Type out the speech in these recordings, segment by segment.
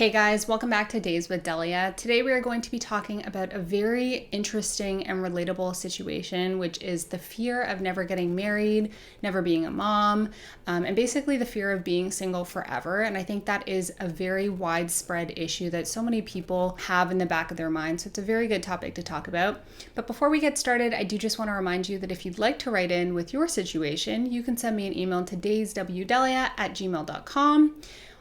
Hey guys, welcome back to Days with Delia. Today we are going to be talking about a very interesting and relatable situation, which is the fear of never getting married, never being a mom, and basically the fear of being single forever. And I think that is a very widespread issue that so many people have in the back of their minds. So it's a very good topic to talk about. But before we get started, I do just want to remind you that if you'd like to write in with your situation, you can send me an email to dayswdelia@gmail.com.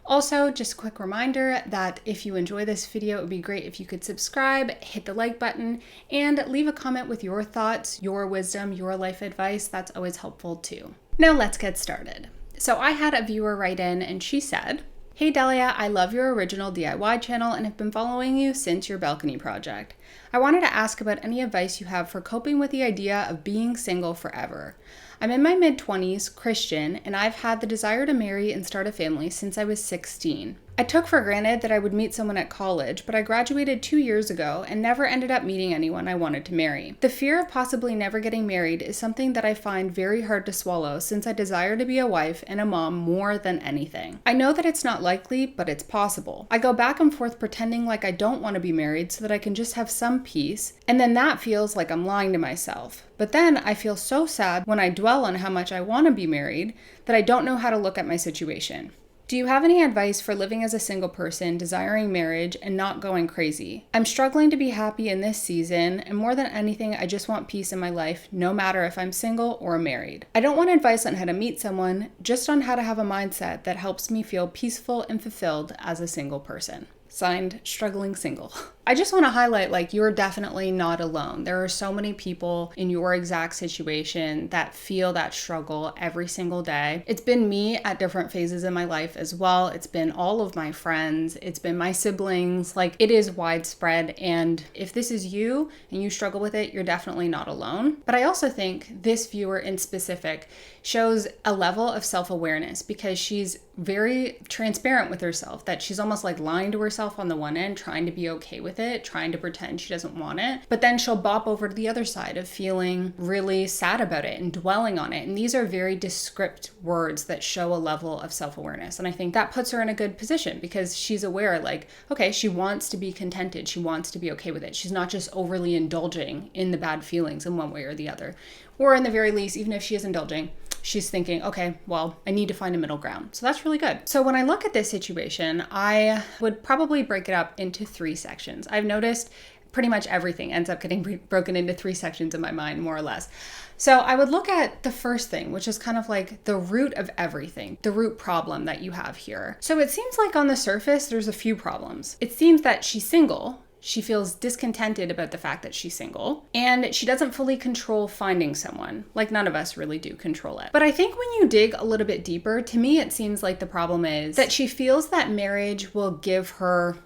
Also, just a quick reminder that if you enjoy this video, it would be great if you could subscribe, hit the like button, and leave a comment with your thoughts, your wisdom, your life advice. That's always helpful too. Now let's get started. So I had a viewer write in and she said, "Hey Delia, I love your original DIY channel and have been following you since your balcony project. I wanted to ask about any advice you have for coping with the idea of being single forever. I'm in my mid-20s, Christian, and I've had the desire to marry and start a family since I was 16. I took for granted that I would meet someone at college, but I graduated 2 years ago and never ended up meeting anyone I wanted to marry. The fear of possibly never getting married is something that I find very hard to swallow since I desire to be a wife and a mom more than anything. I know that it's not likely, but it's possible. I go back and forth pretending like I don't want to be married so that I can just have some peace, and then that feels like I'm lying to myself. But then I feel so sad when I dwell on how much I want to be married that I don't know how to look at my situation. Do you have any advice for living as a single person, desiring marriage, and not going crazy? I'm struggling to be happy in this season, and more than anything, I just want peace in my life, no matter if I'm single or married. I don't want advice on how to meet someone, just on how to have a mindset that helps me feel peaceful and fulfilled as a single person." Signed, Struggling Single. I just want to highlight, you're definitely not alone. There are so many people in your exact situation that feel that struggle every single day. It's been me at different phases in my life as well. It's been all of my friends. It's been my siblings. It is widespread. And if this is you and you struggle with it, you're definitely not alone. But I also think this viewer in specific shows a level of self-awareness because she's very transparent with herself, that she's almost lying to herself on the one end, trying to be okay with it, trying to pretend she doesn't want it. But then she'll bop over to the other side of feeling really sad about it and dwelling on it. And these are very descriptive words that show a level of self-awareness. And I think that puts her in a good position because she's aware, okay, she wants to be contented. She wants to be okay with it. She's not just overly indulging in the bad feelings in one way or the other. Or in the very least, even if she is indulging, she's thinking, okay, well, I need to find a middle ground. So that's really good. So when I look at this situation, I would probably break it up into 3 sections. I've noticed pretty much everything ends up getting broken into 3 sections in my mind, more or less. So I would look at the first thing, which is kind of the root of everything, the root problem that you have here. So it seems like on the surface, there's a few problems. It seems that she's single. She feels discontented about the fact that she's single, and she doesn't fully control finding someone. None of us really do control it. But I think when you dig a little bit deeper, to me, it seems like the problem is that she feels that marriage will give her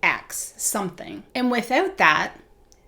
X, something. And without that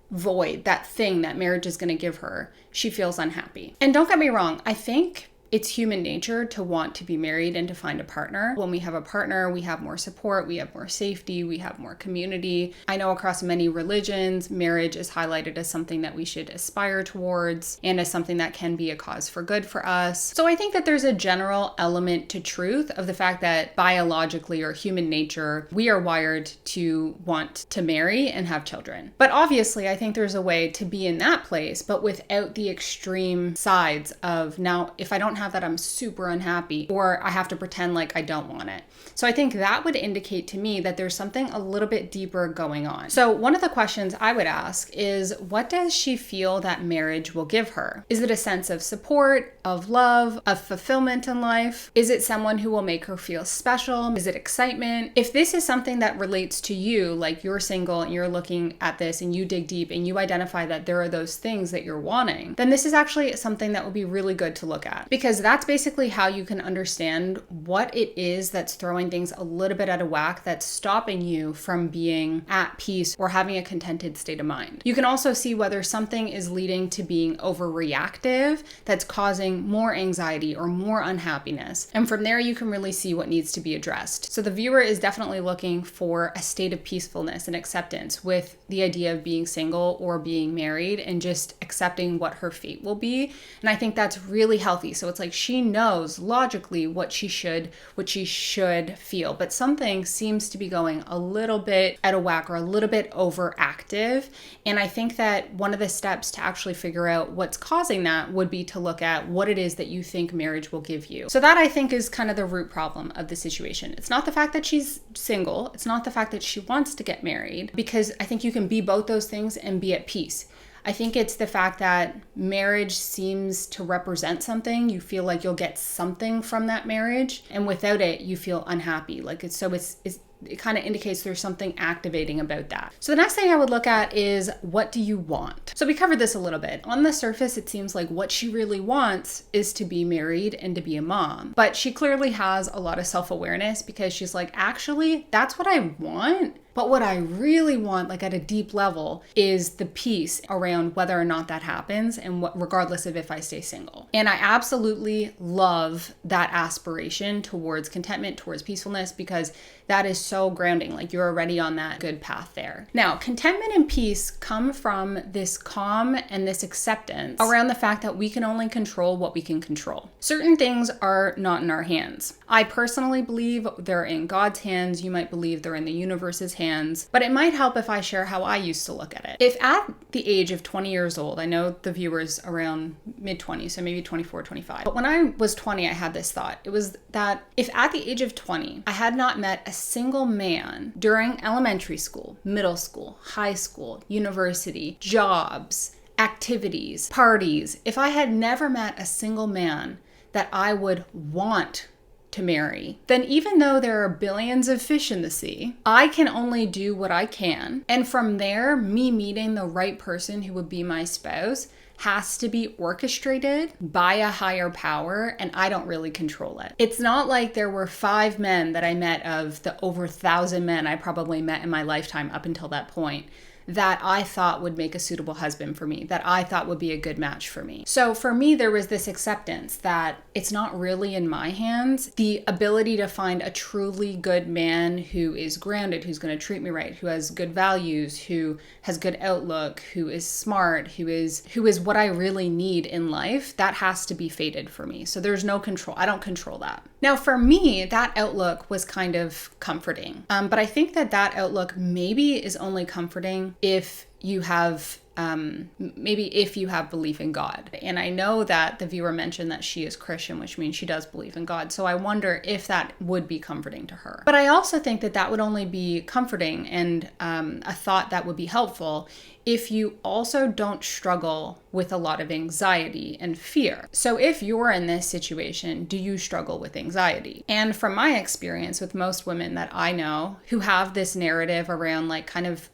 void, that thing that marriage is going to give her, she feels unhappy. And don't get me wrong, I think it's human nature to want to be married and to find a partner. When we have a partner, we have more support, we have more safety, we have more community. I know across many religions, marriage is highlighted as something that we should aspire towards and as something that can be a cause for good for us. So I think that there's a general element to truth of the fact that biologically or human nature, we are wired to want to marry and have children. But obviously, I think there's a way to be in that place, but without the extreme sides of, now, if I don't have that, I'm super unhappy, or I have to pretend like I don't want it. So I think that would indicate to me that there's something a little bit deeper going on. So one of the questions I would ask is, what does she feel that marriage will give her? Is it a sense of support, of love, of fulfillment in life? Is it someone who will make her feel special? Is it excitement? If this is something that relates to you, you're single and you're looking at this and you dig deep and you identify that there are those things that you're wanting, then this is actually something that would be really good to look at. Because that's basically how you can understand what it is that's throwing things a little bit out of whack, that's stopping you from being at peace or having a contented state of mind. You can also see whether something is leading to being overreactive that's causing more anxiety or more unhappiness. And from there, you can really see what needs to be addressed. So the viewer is definitely looking for a state of peacefulness and acceptance with the idea of being single or being married and just accepting what her fate will be. And I think that's really healthy. So it's it's like she knows logically what she should feel, but something seems to be going a little bit out of whack or a little bit overactive. And I think that one of the steps to actually figure out what's causing that would be to look at what it is that you think marriage will give you. So that, I think, is kind of the root problem of the situation. It's not the fact that she's single. It's not the fact that she wants to get married, because I think you can be both those things and be at peace. I think it's the fact that marriage seems to represent something. You feel like you'll get something from that marriage, and without it, you feel unhappy. Like it kind of indicates there's something activating about that. So the next thing I would look at is, what do you want? So we covered this a little bit. On the surface, it seems like what she really wants is to be married and to be a mom. But she clearly has a lot of self-awareness, because she's like, actually, that's what I want. But what I really want, like at a deep level, is the peace around whether or not that happens, and regardless of if I stay single. And I absolutely love that aspiration towards contentment, towards peacefulness, because that is so grounding. Like, you're already on that good path there. Now, contentment and peace come from this calm and this acceptance around the fact that we can only control what we can control. Certain things are not in our hands. I personally believe they're in God's hands. You might believe they're in the universe's hands, but it might help if I share how I used to look at it. If at the age of 20 years old, I know the viewers around mid-20s, so maybe 24, 25. But when I was 20, I had this thought. It was that if at the age of 20, I had not met a single man during elementary school, middle school, high school, university, jobs, activities, parties, if I had never met a single man that I would want to marry, then even though there are billions of fish in the sea, I can only do what I can. And from there, me meeting the right person who would be my spouse has to be orchestrated by a higher power, and I don't really control it. It's not like there were 5 men that I met of the over 1,000 men I probably met in my lifetime up until that point that I thought would make a suitable husband for me, that I thought would be a good match for me. So for me, there was this acceptance that it's not really in my hands. The ability to find a truly good man who is grounded, who's going to treat me right, who has good values, who has good outlook, who is smart, who is what I really need in life, that has to be fated for me. So there's no control. I don't control that. Now, for me, that outlook was kind of comforting. But I think that outlook maybe is only comforting if you have if you have belief in God. And I know that the viewer mentioned that she is Christian, which means she does believe in God. So I wonder if that would be comforting to her. But I also think that would only be comforting and a thought that would be helpful if you also don't struggle with a lot of anxiety and fear. So if you're in this situation, do you struggle with anxiety? And from my experience with most women that I know who have this narrative around like kind of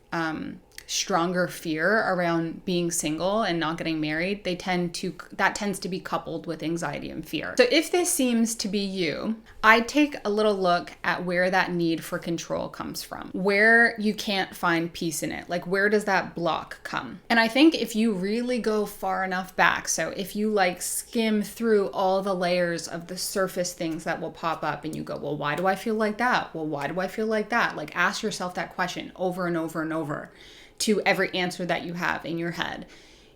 stronger fear around being single and not getting married, that tends to be coupled with anxiety and fear. So if this seems to be you, I take a little look at where that need for control comes from, where you can't find peace in it. Like, where does that block come? And I think if you really go far enough back, so if you like skim through all the layers of the surface things that will pop up and you go, well, why do I feel like that? Well, why do I feel like that? Like, ask yourself that question over and over and over to every answer that you have in your head.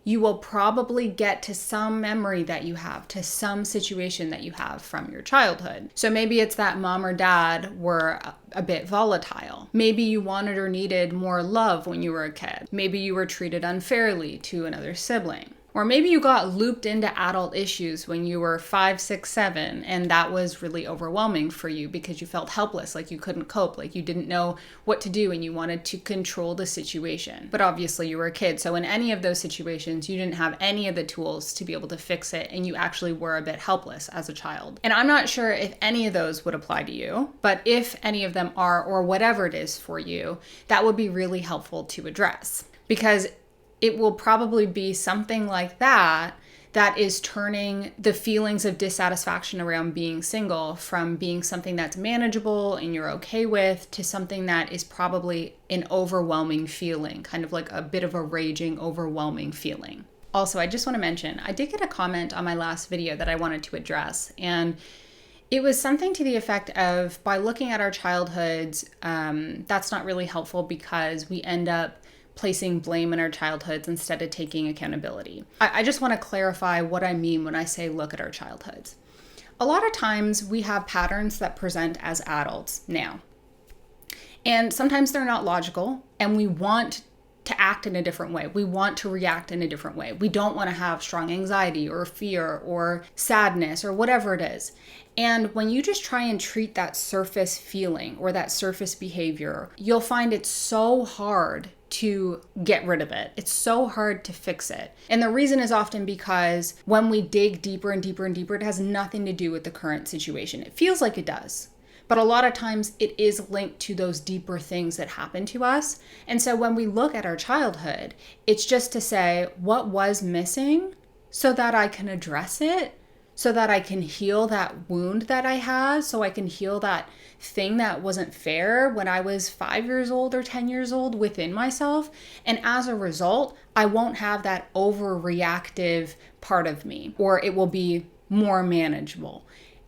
You will probably get to some memory that you have, to some situation that you have from your childhood. So maybe it's that mom or dad were a bit volatile. Maybe you wanted or needed more love when you were a kid. Maybe you were treated unfairly to another sibling. Or maybe you got looped into adult issues when you were 5, 6, 7, and that was really overwhelming for you because you felt helpless, like you couldn't cope, like you didn't know what to do and you wanted to control the situation. But obviously you were a kid, so in any of those situations, you didn't have any of the tools to be able to fix it, and you actually were a bit helpless as a child. And I'm not sure if any of those would apply to you, but if any of them are, or whatever it is for you, that would be really helpful to address. Because it will probably be something like that is turning the feelings of dissatisfaction around being single from being something that's manageable and you're okay with to something that is probably an overwhelming feeling, kind of like a bit of a raging, overwhelming feeling. Also, I just want to mention, I did get a comment on my last video that I wanted to address, and it was something to the effect of, by looking at our childhoods, that's not really helpful because we end up placing blame in our childhoods instead of taking accountability. I just want to clarify what I mean when I say look at our childhoods. A lot of times we have patterns that present as adults now. And sometimes they're not logical, and we want to act in a different way. We want to react in a different way. We don't want to have strong anxiety or fear or sadness or whatever it is. And when you just try and treat that surface feeling or that surface behavior, you'll find it's so hard to get rid of it. It's so hard to fix it. And the reason is often because when we dig deeper and deeper and deeper, it has nothing to do with the current situation. It feels like it does. But a lot of times it is linked to those deeper things that happen to us. And so when we look at our childhood, it's just to say, what was missing so that I can address it, so that I can heal that wound that I had, so I can heal that thing that wasn't fair when I was 5 years old or 10 years old within myself. And as a result, I won't have that overreactive part of me, or it will be more manageable.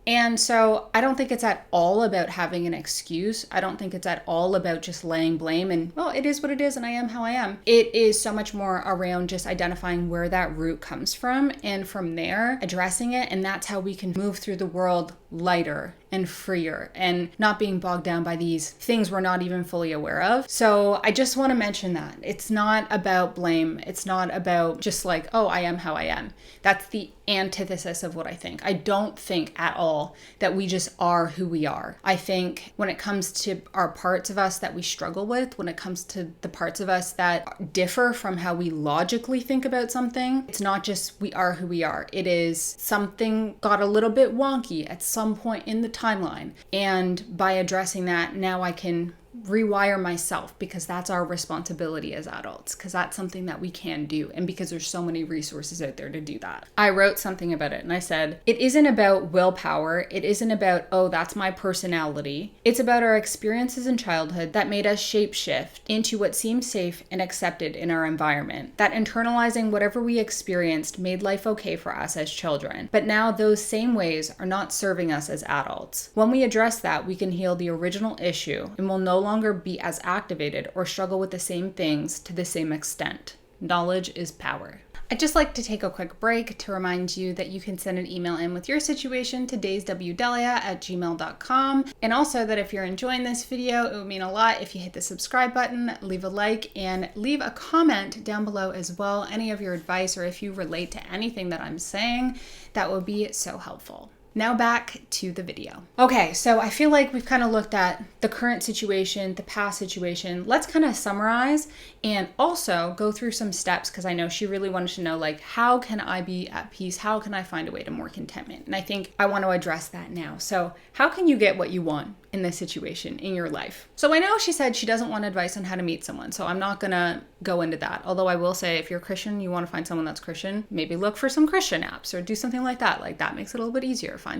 And so I don't think it's at all about having an excuse. I don't think it's at all about just laying blame and, well, it is what it is and I am how I am. It is so much more around just identifying where that root comes from and from there addressing it. And that's how we can move through the world lighter and freer and not being bogged down by these things we're not even fully aware of. So I just want to mention that it's not about blame. It's not about just like, oh, I am how I am. That's the antithesis of what I think. I don't think at all that we just are who we are. I think when it comes to our parts of us that we struggle with, when it comes to the parts of us that differ from how we logically think about something, it's not just we are who we are. It is something got a little bit wonky at some point in the timeline. And by addressing that, now I can rewire myself, because that's our responsibility as adults, because that's something that we can do, and because there's so many resources out there to do that. I wrote something about it and I said, it isn't about willpower. It isn't about, oh, that's my personality. It's about our experiences in childhood that made us shapeshift into what seemed safe and accepted in our environment. That internalizing whatever we experienced made life okay for us as children. But now those same ways are not serving us as adults. When we address that, we can heal the original issue and will no longer be as activated or struggle with the same things to the same extent. Knowledge is power. I'd just like to take a quick break to remind you that you can send an email in with your situation to dayswdelia@gmail.com. And also that if you're enjoying this video, it would mean a lot if you hit the subscribe button, leave a like, and leave a comment down below as well. Any of your advice, or if you relate to anything that I'm saying, that would be so helpful. Now back to the video. Okay, so I feel like we've kind of looked at the current situation, the past situation. Let's kind of summarize and also go through some steps, because I know she really wanted to know, like, how can I be at peace? How can I find a way to more contentment? And I think I want to address that now. So how can you get what you want in this situation in your life? So I know she said she doesn't want advice on how to meet someone, so I'm not gonna go into that. Although I will say, if you're Christian, you want to find someone that's Christian, maybe look for some Christian apps or do something like that. Like, that makes it a little bit easier, find,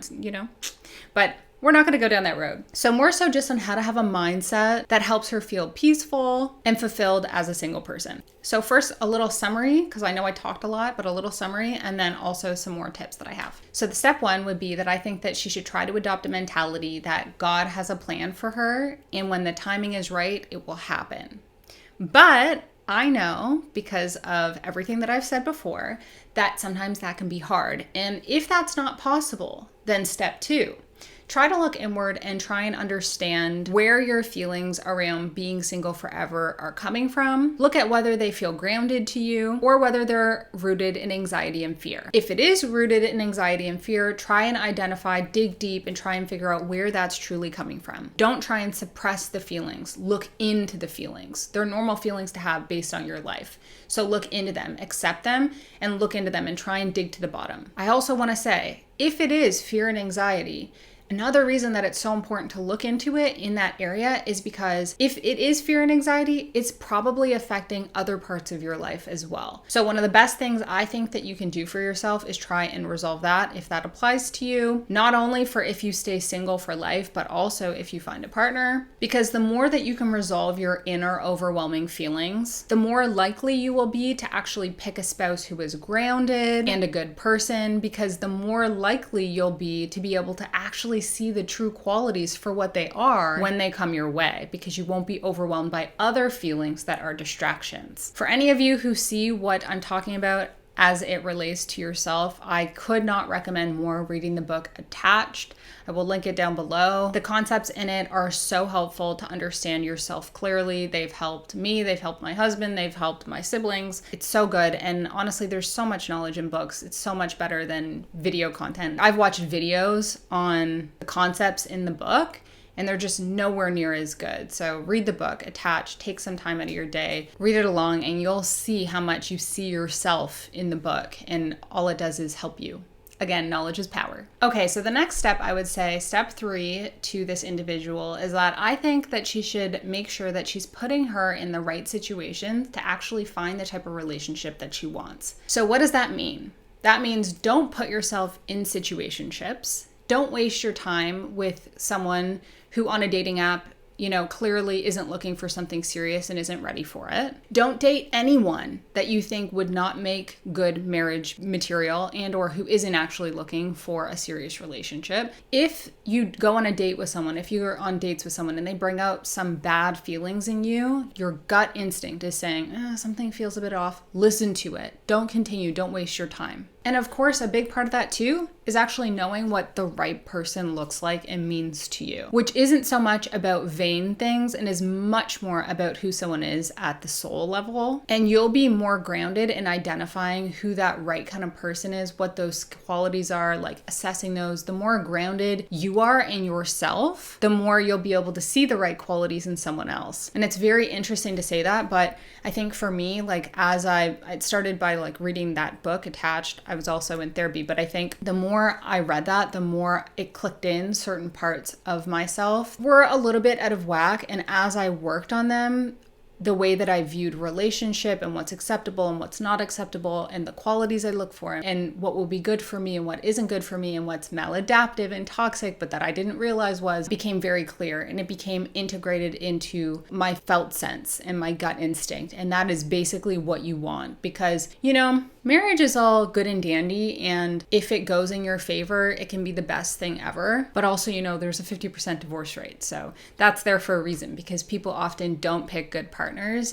but we're not going to go down that road. So more so just on how to have a mindset that helps her feel peaceful and fulfilled as a single person. So first, a little summary, because I know I talked a lot, but a little summary, and then also some more tips that I have. So the step one would be that I think that she should try to adopt a mentality that God has a plan for her, and when the timing is right, it will happen. But I know, because of everything that I've said before, that sometimes that can be hard. And if that's not possible, then step two, try to look inward and try and understand where your feelings around being single forever are coming from. Look at whether they feel grounded to you or whether they're rooted in anxiety and fear. If it is rooted in anxiety and fear, try and identify, dig deep, and try and figure out where that's truly coming from. Don't try and suppress the feelings. Look into the feelings. They're normal feelings to have based on your life. So look into them, accept them, and look into them and try and dig to the bottom. I also want to say, if it is fear and anxiety, another reason that it's so important to look into it in that area is because if it is fear and anxiety, it's probably affecting other parts of your life as well. So one of the best things I think that you can do for yourself is try and resolve that if that applies to you, not only for if you stay single for life, but also if you find a partner. Because the more that you can resolve your inner overwhelming feelings, the more likely you will be to actually pick a spouse who is grounded and a good person, because the more likely you'll be to be able to actually actually see the true qualities for what they are when they come your way, because you won't be overwhelmed by other feelings that are distractions. For any of you who see what I'm talking about as it relates to yourself, I could not recommend more reading the book Attached. I will link it down below. The concepts in it are so helpful to understand yourself clearly. They've helped me, they've helped my husband, they've helped my siblings. It's so good. And honestly, there's so much knowledge in books. It's so much better than video content. I've watched videos on the concepts in the book, and they're just nowhere near as good. So read the book, Attached, take some time out of your day, read it along, and you'll see how much you see yourself in the book. And all it does is help you. Again, knowledge is power. Okay, so the next step, I would say, step 3 to this individual is that I think that she should make sure that she's putting her in the right situation to actually find the type of relationship that she wants. So what does that mean? That means don't put yourself in situationships. Don't waste your time with someone who on a dating app, clearly isn't looking for something serious and isn't ready for it. Don't date anyone that you think would not make good marriage material and or who isn't actually looking for a serious relationship. If you go on a date with someone, if you're on dates with someone and they bring out some bad feelings in you, your gut instinct is saying, something feels a bit off. Listen to it. Don't continue. Don't waste your time. And of course, a big part of that too is actually knowing what the right person looks like and means to you, which isn't so much about vain things and is much more about who someone is at the soul level. And you'll be more grounded in identifying who that right kind of person is, what those qualities are, like assessing those. The more grounded you are in yourself, the more you'll be able to see the right qualities in someone else. And it's very interesting to say that, but I think for me, as I started by reading that book, Attached, I was also in therapy, but I think the more I read that, the more it clicked in. Certain parts of myself were a little bit out of whack. And as I worked on them, the way that I viewed relationship and what's acceptable and what's not acceptable and the qualities I look for and what will be good for me and what isn't good for me and what's maladaptive and toxic, but that I didn't realize became very clear, and it became integrated into my felt sense and my gut instinct. And that is basically what you want, because, marriage is all good and dandy, and if it goes in your favor, it can be the best thing ever. But also, there's a 50% divorce rate. So that's there for a reason, because people often don't pick good partners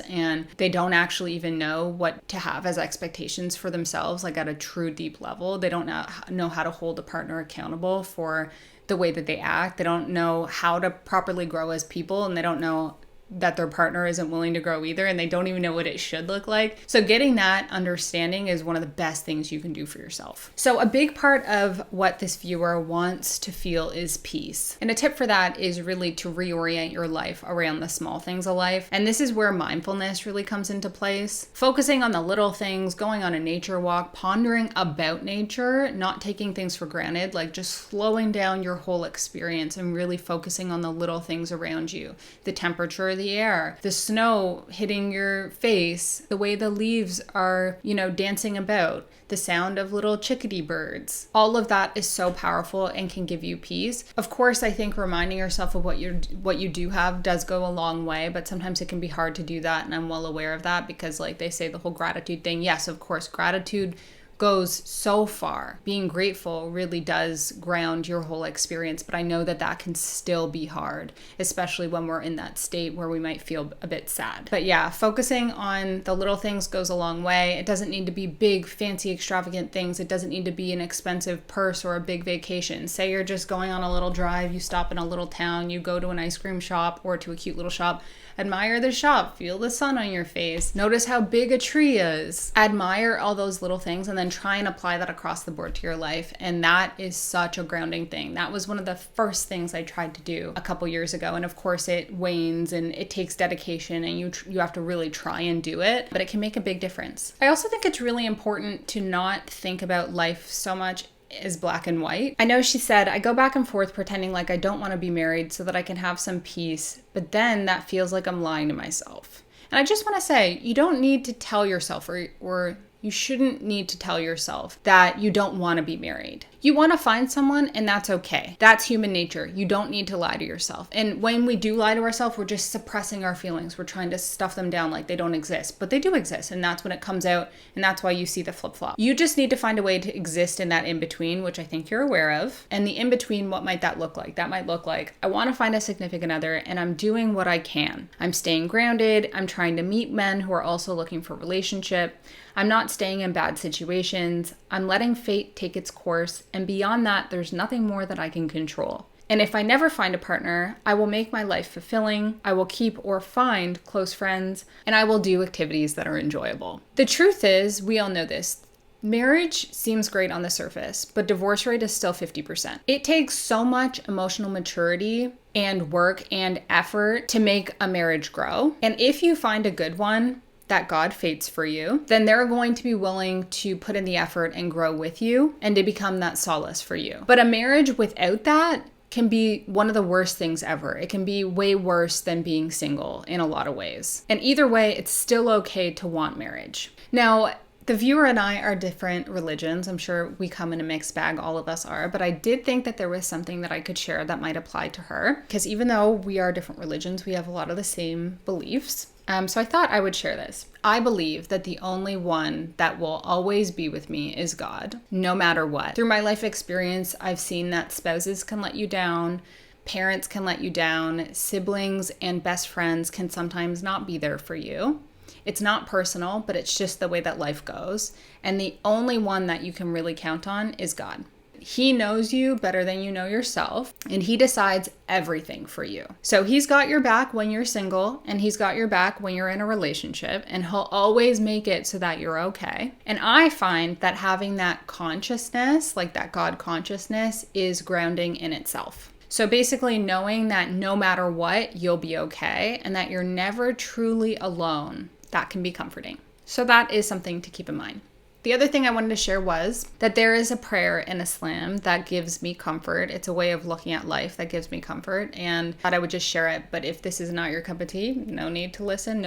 and they don't actually even know what to have as expectations for themselves, at a true deep level. They don't know how to hold a partner accountable for the way that they act. They don't know how to properly grow as people, and they don't know that their partner isn't willing to grow either, and they don't even know what it should look like. So getting that understanding is one of the best things you can do for yourself. So a big part of what this viewer wants to feel is peace. And a tip for that is really to reorient your life around the small things of life. And this is where mindfulness really comes into place. Focusing on the little things, going on a nature walk, pondering about nature, not taking things for granted, just slowing down your whole experience and really focusing on the little things around you. The temperature of the air, the snow hitting your face, the way the leaves are, dancing about, the sound of little chickadee birds. All of that is so powerful and can give you peace. Of course, I think reminding yourself of what you do have does go a long way, but sometimes it can be hard to do that, and I'm well aware of that, because they say the whole gratitude thing. Yes, of course, gratitude goes so far. Being grateful really does ground your whole experience, but I know that can still be hard, especially when we're in that state where we might feel a bit sad. But yeah, focusing on the little things goes a long way. It doesn't need to be big, fancy, extravagant things. It doesn't need to be an expensive purse or a big vacation. Say you're just going on a little drive, you stop in a little town, you go to an ice cream shop or to a cute little shop. Admire the shop, feel the sun on your face, notice how big a tree is. Admire all those little things and then try and apply that across the board to your life. And that is such a grounding thing. That was one of the first things I tried to do a couple years ago. And of course it wanes and it takes dedication, and you have to really try and do it, but it can make a big difference. I also think it's really important to not think about life so much is black and white. I know she said, I go back and forth pretending like I don't want to be married so that I can have some peace, but then that feels like I'm lying to myself. And I just want to say, you don't need to tell yourself, or you shouldn't need to tell yourself that you don't want to be married. You want to find someone, and that's okay. That's human nature. You don't need to lie to yourself. And when we do lie to ourselves, we're just suppressing our feelings. We're trying to stuff them down like they don't exist, but they do exist. And that's when it comes out. And that's why you see the flip-flop. You just need to find a way to exist in that in-between, which I think you're aware of. And the in-between, what might that look like? That might look like, I want to find a significant other, and I'm doing what I can. I'm staying grounded. I'm trying to meet men who are also looking for a relationship. I'm not staying in bad situations. I'm letting fate take its course. And beyond that, there's nothing more that I can control. And if I never find a partner, I will make my life fulfilling. I will keep or find close friends, and I will do activities that are enjoyable. The truth is, we all know this. Marriage seems great on the surface, but divorce rate is still 50%. It takes so much emotional maturity and work and effort to make a marriage grow. And if you find a good one that God fates for you, then they're going to be willing to put in the effort and grow with you and to become that solace for you. But a marriage without that can be one of the worst things ever. It can be way worse than being single in a lot of ways. And either way, it's still okay to want marriage. Now, the viewer and I are different religions. I'm sure we come in a mixed bag, all of us are, but I did think that there was something that I could share that might apply to her, because even though we are different religions, we have a lot of the same beliefs. So I thought I would share this. I believe that the only one that will always be with me is God, no matter what. Through my life experience, I've seen that spouses can let you down, parents can let you down, siblings and best friends can sometimes not be there for you. It's not personal, but it's just the way that life goes. And the only one that you can really count on is God. He knows you better than you know yourself, and he decides everything for you. So he's got your back when you're single, and he's got your back when you're in a relationship, and he'll always make it so that you're okay. And I find that having that consciousness, like that God consciousness, is grounding in itself. So basically knowing that no matter what, you'll be okay, and that you're never truly alone, that can be comforting. So that is something to keep in mind. The other thing I wanted to share was that there is a prayer in Islam that gives me comfort. It's a way of looking at life that gives me comfort, and I thought I would just share it. But if this is not your cup of tea, no need to listen,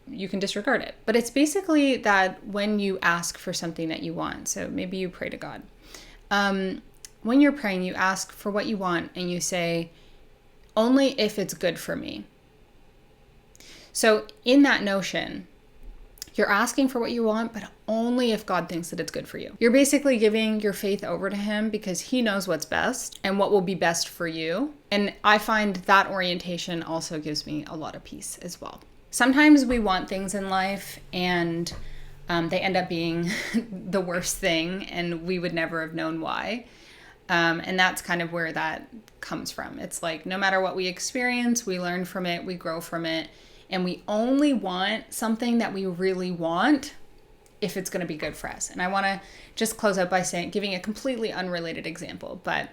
you can disregard it. But it's basically that when you ask for something that you want, so maybe you pray to God. When you're praying, you ask for what you want and you say, only if it's good for me. So in that notion, you're asking for what you want, but only if God thinks that it's good for you. You're basically giving your faith over to him because he knows what's best and what will be best for you. And I find that orientation also gives me a lot of peace as well. Sometimes we want things in life and they end up being the worst thing, and we would never have known why. And that's kind of where that comes from. It's like no matter what we experience, we learn from it, we grow from it. And we only want something that we really want if it's going to be good for us. And I want to just close out by giving a completely unrelated example. But,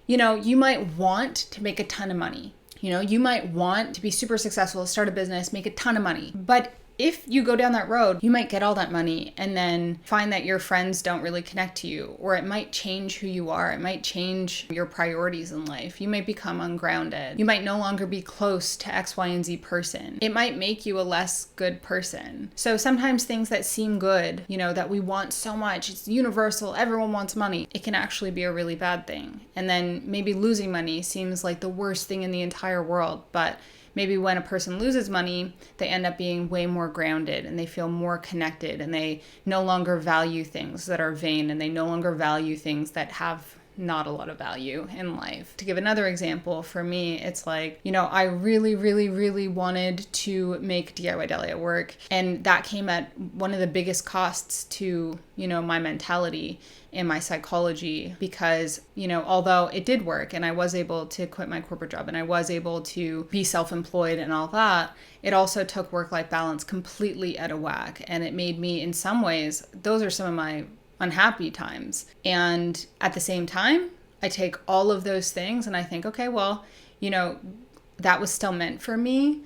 you might want to make a ton of money. You might want to be super successful, start a business, make a ton of money. But if you go down that road, you might get all that money and then find that your friends don't really connect to you, or it might change who you are. It might change your priorities in life. You might become ungrounded. You might no longer be close to X, Y, and Z person. It might make you a less good person. So sometimes things that seem good, that we want so much, it's universal, everyone wants money, it can actually be a really bad thing. And then maybe losing money seems like the worst thing in the entire world, but maybe when a person loses money, they end up being way more grounded and they feel more connected, and they no longer value things that are vain, and they no longer value things that have not a lot of value in life. To give another example, for me, it's like, I really, really, really wanted to make DIY Delia work. And that came at one of the biggest costs to, my mentality and my psychology, because, although it did work and I was able to quit my corporate job and I was able to be self-employed and all that, it also took work-life balance completely out of whack. And it made me, in some ways, those are some of my unhappy times. And at the same time, I take all of those things and I think, okay, well, that was still meant for me,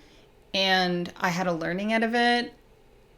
and I had a learning out of it.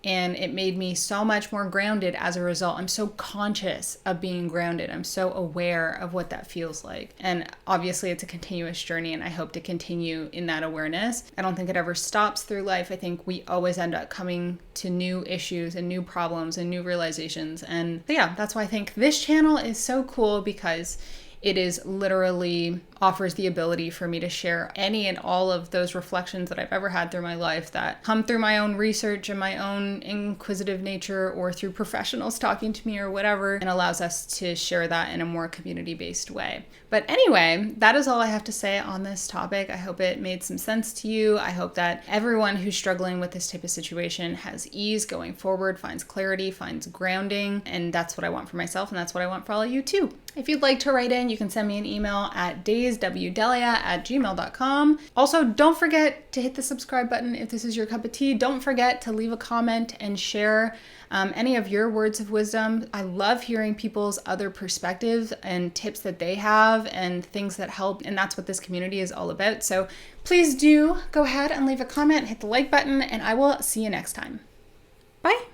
and it made me so much more grounded as a result. I'm so conscious of being grounded. I'm so aware of what that feels like. And obviously it's a continuous journey, and I hope to continue in that awareness. I don't think it ever stops through life. I think we always end up coming to new issues and new problems and new realizations. And yeah, that's why I think this channel is so cool, because it is literally offers the ability for me to share any and all of those reflections that I've ever had through my life that come through my own research and my own inquisitive nature, or through professionals talking to me or whatever, and allows us to share that in a more community-based way. But anyway, that is all I have to say on this topic. I hope it made some sense to you. I hope that everyone who's struggling with this type of situation has ease going forward, finds clarity, finds grounding, and that's what I want for myself, and that's what I want for all of you too. If you'd like to write in, you can send me an email at dayswdelia@gmail.com. Also, don't forget to hit the subscribe button if this is your cup of tea. Don't forget to leave a comment and share any of your words of wisdom. I love hearing people's other perspectives and tips that they have and things that help, and that's what this community is all about. So please do go ahead and leave a comment, hit the like button, and I will see you next time. Bye.